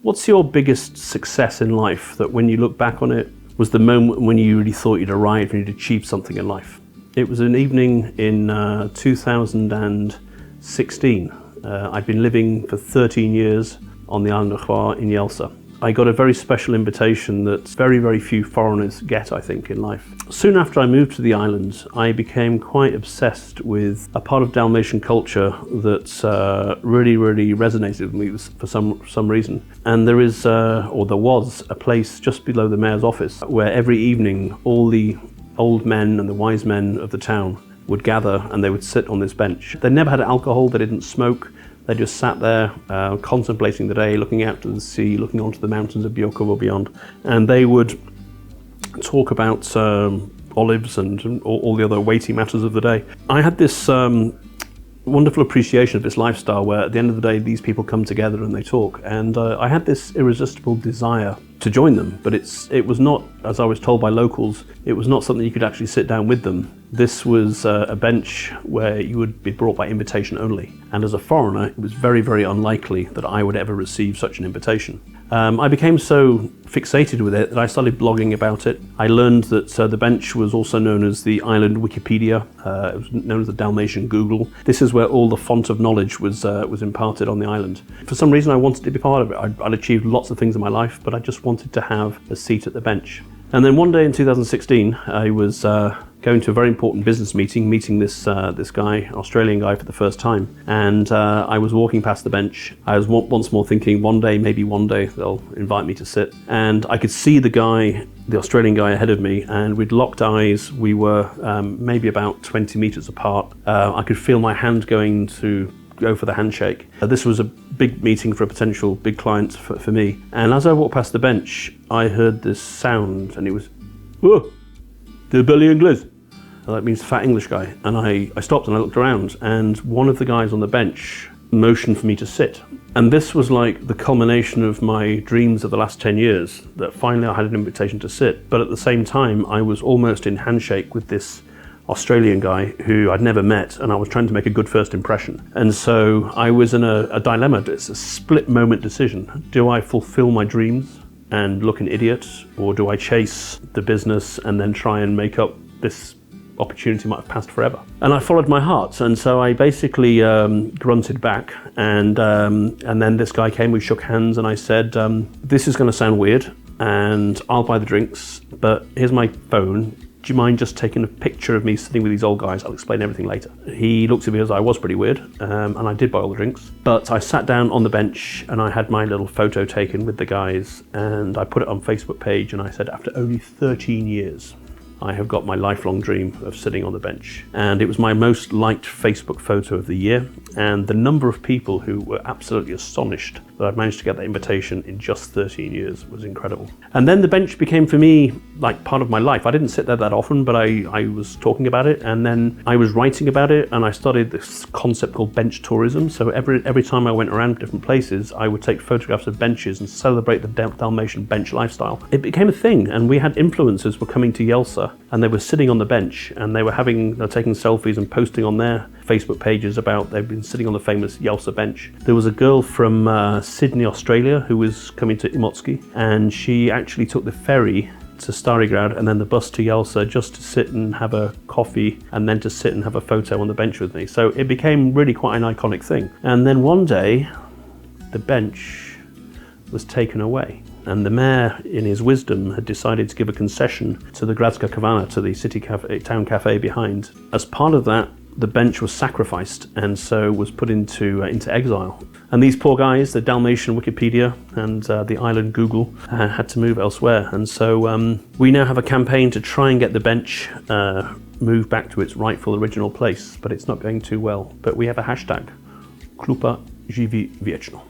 What's your biggest success in life that when you look back on it was the moment when you really thought you'd arrived and you'd achieved something in life? It was an evening in 2016. I'd been living for 13 years on the island of Croatia in Jelsa. I got a very special invitation that very, very few foreigners get, I think, in life. Soon after I moved to the island, I became quite obsessed with a part of Dalmatian culture that really, really resonated with me for some reason. And there is, or there was, a place just below the mayor's office where every evening all the old men and the wise men of the town would gather and they would sit on this bench. They never had alcohol, they didn't smoke. They just sat there contemplating the day, looking out to the sea, looking onto the mountains of Biokovo beyond. And they would talk about olives and all the other weighty matters of the day. I had this wonderful appreciation of this lifestyle where at the end of the day these people come together and they talk, and I had this irresistible desire to join them, but it was not, as I was told by locals, it was not something you could actually sit down with them. This was a bench where you would be brought by invitation only, and as a foreigner it was very, very unlikely that I would ever receive such an invitation. I became so fixated with it that I started blogging about it. I learned that the bench was also known as the island Wikipedia. It was known as the Dalmatian Google. This is where all the font of knowledge was imparted on the island. For some reason I wanted to be part of it. I'd achieved lots of things in my life, but I just wanted to have a seat at the bench. And then one day in 2016, I was going to a very important business meeting this guy, Australian guy, for the first time. And I was walking past the bench. I was once more thinking, maybe one day they'll invite me to sit. And I could see the Australian guy ahead of me, and we'd locked eyes. We were maybe about 20 meters apart. I could feel my hand going to go for the handshake. This was a big meeting for a potential big client for me. And as I walked past the bench, I heard this sound, and it was, "Oh, the belly English." That means fat English guy. And I stopped and I looked around, and one of the guys on the bench motioned for me to sit. And this was like the culmination of my dreams of the last 10 years, that finally I had an invitation to sit. But at the same time, I was almost in handshake with this Australian guy who I'd never met, and I was trying to make a good first impression. And so I was in a dilemma. It's a split moment decision. Do I fulfill my dreams and look an idiot, or do I chase the business and then try and make up this opportunity might have passed forever? And I followed my heart, and so I basically grunted back, and then this guy came, we shook hands, and I said, this is going to sound weird, and I'll buy the drinks, but here's my phone. Do you mind just taking a picture of me sitting with these old guys? I'll explain everything later. He looked at me as I was pretty weird, and I did buy all the drinks. But I sat down on the bench and I had my little photo taken with the guys, and I put it on Facebook page, and I said, after only 13 years, I have got my lifelong dream of sitting on the bench. And it was my most liked Facebook photo of the year, and the number of people who were absolutely astonished that I'd managed to get that invitation in just 13 years was incredible. And then the bench became for me like part of my life. I didn't sit there that often, but I was talking about it, and then I was writing about it, and I started this concept called bench tourism. So every time I went around different places, I would take photographs of benches and celebrate the Dalmatian bench lifestyle. It became a thing, and we had influencers were coming to Jelsa, and they were sitting on the bench, and they were taking selfies and posting on their Facebook pages about they've been sitting on the famous Jelsa bench. There was a girl from Sydney, Australia, who was coming to Imotski, and she actually took the ferry to Starigrad and then the bus to Jelsa just to sit and have a coffee, and then to sit and have a photo on the bench with me. So it became really quite an iconic thing. And then one day, the bench was taken away. And the mayor, in his wisdom, had decided to give a concession to the Gradska Kavana, to the town cafe behind. As part of that, the bench was sacrificed, and so was put into exile. And these poor guys, the Dalmatian Wikipedia and the island Google, had to move elsewhere. And so we now have a campaign to try and get the bench moved back to its rightful original place, but it's not going too well. But we have a hashtag, Klupa Živi Viečno.